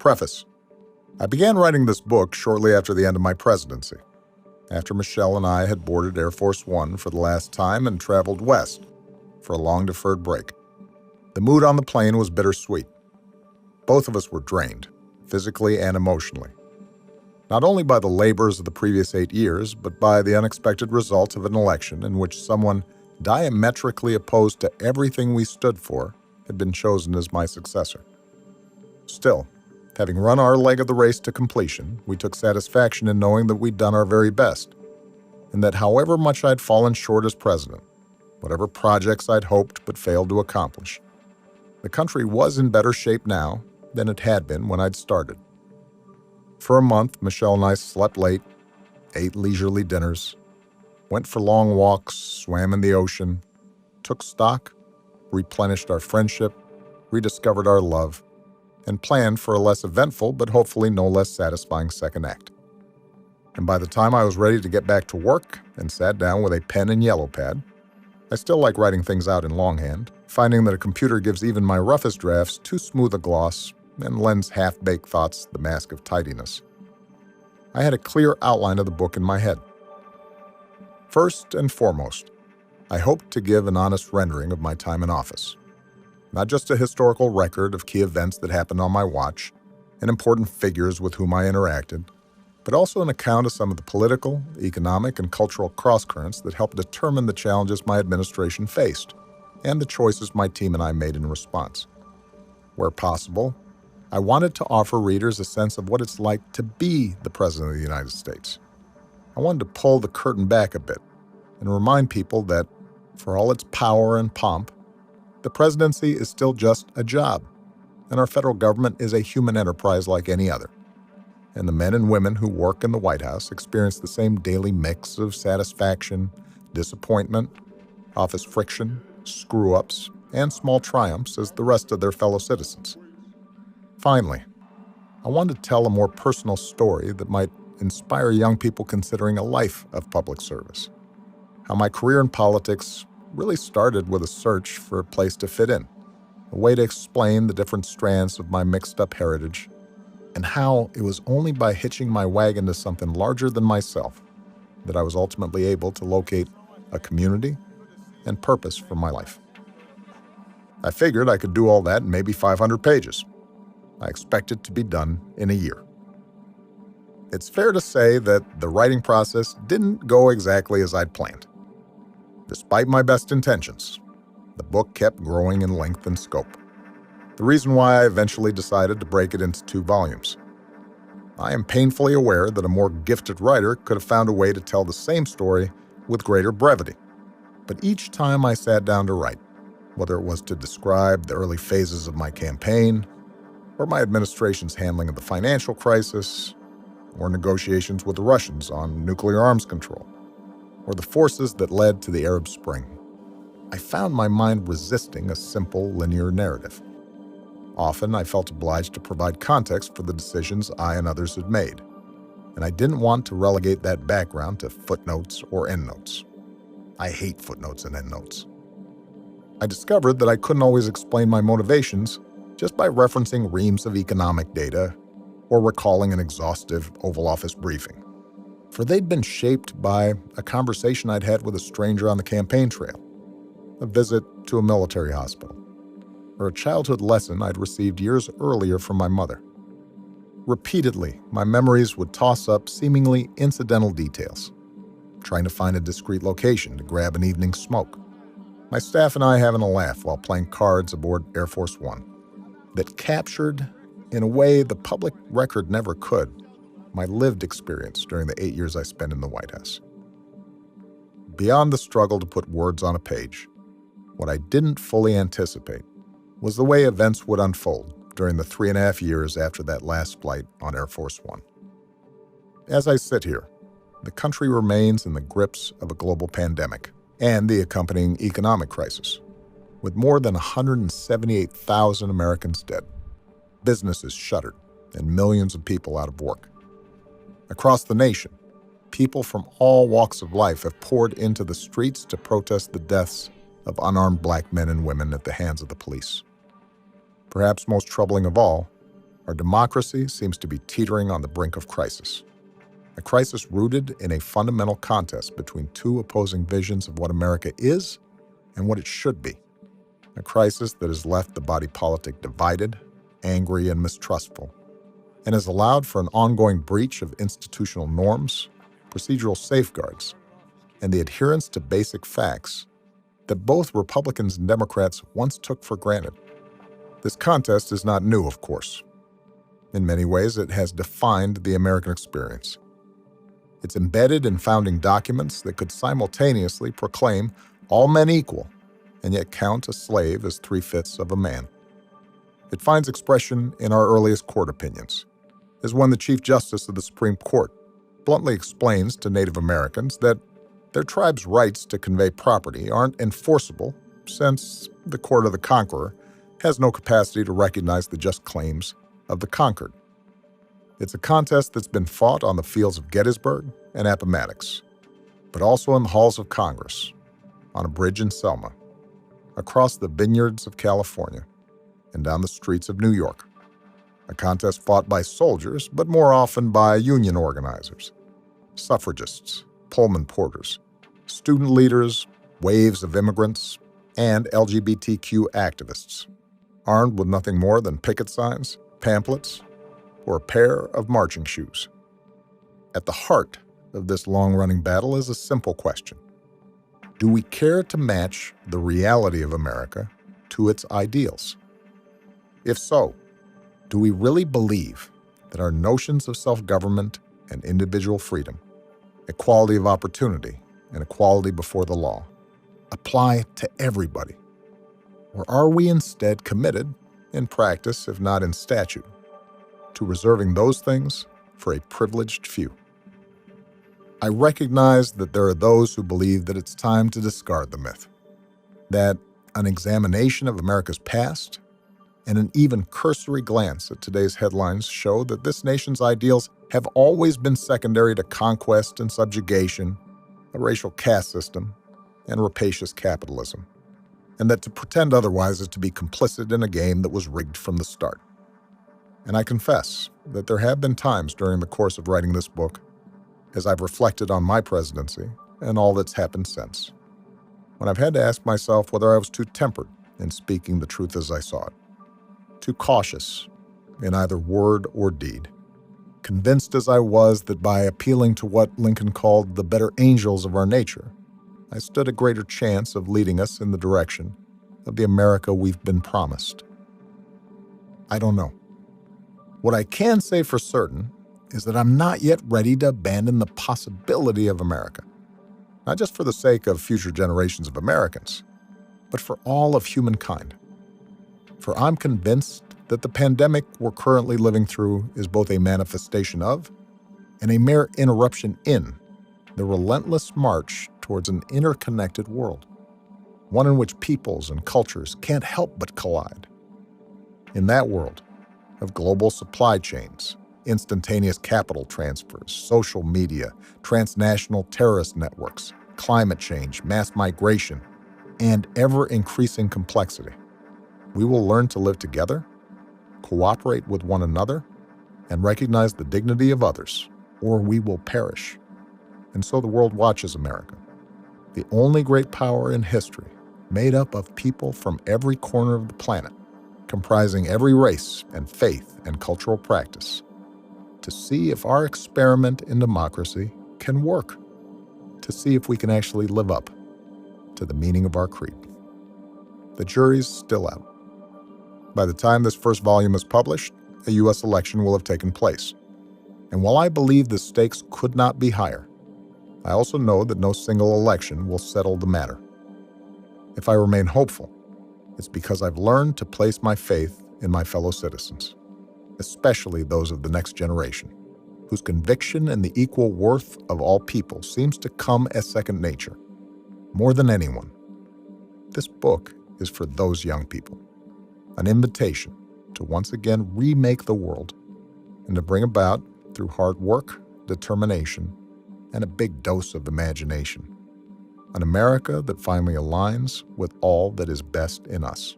Preface. I began writing this book shortly after the end of my presidency, after Michelle and I had boarded Air Force One for the last time and traveled west for a long-deferred break. The mood on the plane was bittersweet. Both of us were drained, physically and emotionally, not only by the labors of the previous 8 years, but by the unexpected results of an election in which someone diametrically opposed to everything we stood for had been chosen as my successor. Still, having run our leg of the race to completion, we took satisfaction in knowing that we'd done our very best, and that however much I'd fallen short as president, whatever projects I'd hoped but failed to accomplish, the country was in better shape now than it had been when I'd started. For a month, Michelle and I slept late, ate leisurely dinners, went for long walks, swam in the ocean, took stock, replenished our friendship, rediscovered our love, and planned for a less eventful but hopefully no less satisfying second act. And by the time I was ready to get back to work and sat down with a pen and yellow pad, I still like writing things out in longhand, finding that a computer gives even my roughest drafts too smooth a gloss and lends half-baked thoughts the mask of tidiness. I had a clear outline of the book in my head. First and foremost, I hoped to give an honest rendering of my time in office. Not just a historical record of key events that happened on my watch and important figures with whom I interacted, but also an account of some of the political, economic, and cultural crosscurrents that helped determine the challenges my administration faced and the choices my team and I made in response. Where possible, I wanted to offer readers a sense of what it's like to be the President of the United States. I wanted to pull the curtain back a bit and remind people that, for all its power and pomp, the presidency is still just a job, and our federal government is a human enterprise like any other. And the men and women who work in the White House experience the same daily mix of satisfaction, disappointment, office friction, screw-ups, and small triumphs as the rest of their fellow citizens. Finally, I wanted to tell a more personal story that might inspire young people considering a life of public service. How my career in politics really started with a search for a place to fit in, a way to explain the different strands of my mixed-up heritage, and how it was only by hitching my wagon to something larger than myself that I was ultimately able to locate a community and purpose for my life. I figured I could do all that in maybe 500 pages. I expected to be done in a year. It's fair to say that the writing process didn't go exactly as I'd planned. Despite my best intentions, the book kept growing in length and scope. The reason why I eventually decided to break it into 2 volumes. I am painfully aware that a more gifted writer could have found a way to tell the same story with greater brevity. But each time I sat down to write, whether it was to describe the early phases of my campaign, or my administration's handling of the financial crisis, or negotiations with the Russians on nuclear arms control, or the forces that led to the Arab Spring, I found my mind resisting a simple linear narrative. Often I felt obliged to provide context for the decisions I and others had made, and I didn't want to relegate that background to footnotes or endnotes. I hate footnotes and endnotes. I discovered that I couldn't always explain my motivations just by referencing reams of economic data or recalling an exhaustive Oval Office briefing, for they'd been shaped by a conversation I'd had with a stranger on the campaign trail, a visit to a military hospital, or a childhood lesson I'd received years earlier from my mother. Repeatedly, my memories would toss up seemingly incidental details, trying to find a discreet location to grab an evening smoke, my staff and I having a laugh while playing cards aboard Air Force One, that captured, in a way the public record never could, my lived experience during the 8 years I spent in the White House. Beyond the struggle to put words on a page, what I didn't fully anticipate was the way events would unfold during the 3.5 years after that last flight on Air Force One. As I sit here, the country remains in the grips of a global pandemic and the accompanying economic crisis, with more than 178,000 Americans dead, businesses shuttered, and millions of people out of work. Across the nation, people from all walks of life have poured into the streets to protest the deaths of unarmed black men and women at the hands of the police. Perhaps most troubling of all, Our democracy seems to be teetering on the brink of crisis. A crisis rooted in a fundamental contest between two opposing visions of what America is and what it should be. A crisis that has left the body politic divided, angry, and mistrustful, and has allowed for an ongoing breach of institutional norms, procedural safeguards, and the adherence to basic facts that both Republicans and Democrats once took for granted. This contest is not new, of course. In many ways, it has defined the American experience. It's embedded in founding documents that could simultaneously proclaim all men equal and yet count a slave as 3/5 of a man. It finds expression in our earliest court opinions, as when the Chief Justice of the Supreme Court bluntly explains to Native Americans that their tribe's rights to convey property aren't enforceable since the court of the conqueror has no capacity to recognize the just claims of the conquered. It's a contest that's been fought on the fields of Gettysburg and Appomattox, but also in the halls of Congress, on a bridge in Selma, across the vineyards of California, and down the streets of New York. A contest fought by soldiers, but more often by union organizers, suffragists, Pullman porters, student leaders, waves of immigrants, and LGBTQ activists, armed with nothing more than picket signs, pamphlets, or a pair of marching shoes. At the heart of this long-running battle is a simple question. Do we care to match the reality of America to its ideals? If so, do we really believe that our notions of self-government and individual freedom, equality of opportunity, and equality before the law apply to everybody? Or are we instead committed, in practice if not in statute, to reserving those things for a privileged few? I recognize that there are those who believe that it's time to discard the myth, that an examination of America's past and an even cursory glance at today's headlines show that this nation's ideals have always been secondary to conquest and subjugation, a racial caste system, and rapacious capitalism, and that to pretend otherwise is to be complicit in a game that was rigged from the start. And I confess that there have been times during the course of writing this book, as I've reflected on my presidency and all that's happened since, when I've had to ask myself whether I was too tempered in speaking the truth as I saw it, too cautious in either word or deed, convinced as I was that by appealing to what Lincoln called the better angels of our nature, I stood a greater chance of leading us in the direction of the America we've been promised. I don't know. What I can say for certain is that I'm not yet ready to abandon the possibility of America, not just for the sake of future generations of Americans, but for all of humankind. For I'm convinced that the pandemic we're currently living through is both a manifestation of and a mere interruption in the relentless march towards an interconnected world, one in which peoples and cultures can't help but collide. In that world of global supply chains, instantaneous capital transfers, social media, transnational terrorist networks, climate change, mass migration, and ever-increasing complexity, we will learn to live together, cooperate with one another, and recognize the dignity of others, or we will perish. And so the world watches America, the only great power in history, made up of people from every corner of the planet, comprising every race and faith and cultural practice, to see if our experiment in democracy can work, to see if we can actually live up to the meaning of our creed. The jury's still out. By the time this first volume is published, a U.S. election will have taken place. And while I believe the stakes could not be higher, I also know that no single election will settle the matter. If I remain hopeful, it's because I've learned to place my faith in my fellow citizens, especially those of the next generation, whose conviction in the equal worth of all people seems to come as second nature. More than anyone, this book is for those young people, an invitation to once again remake the world and to bring about, through hard work, determination, and a big dose of imagination, an America that finally aligns with all that is best in us.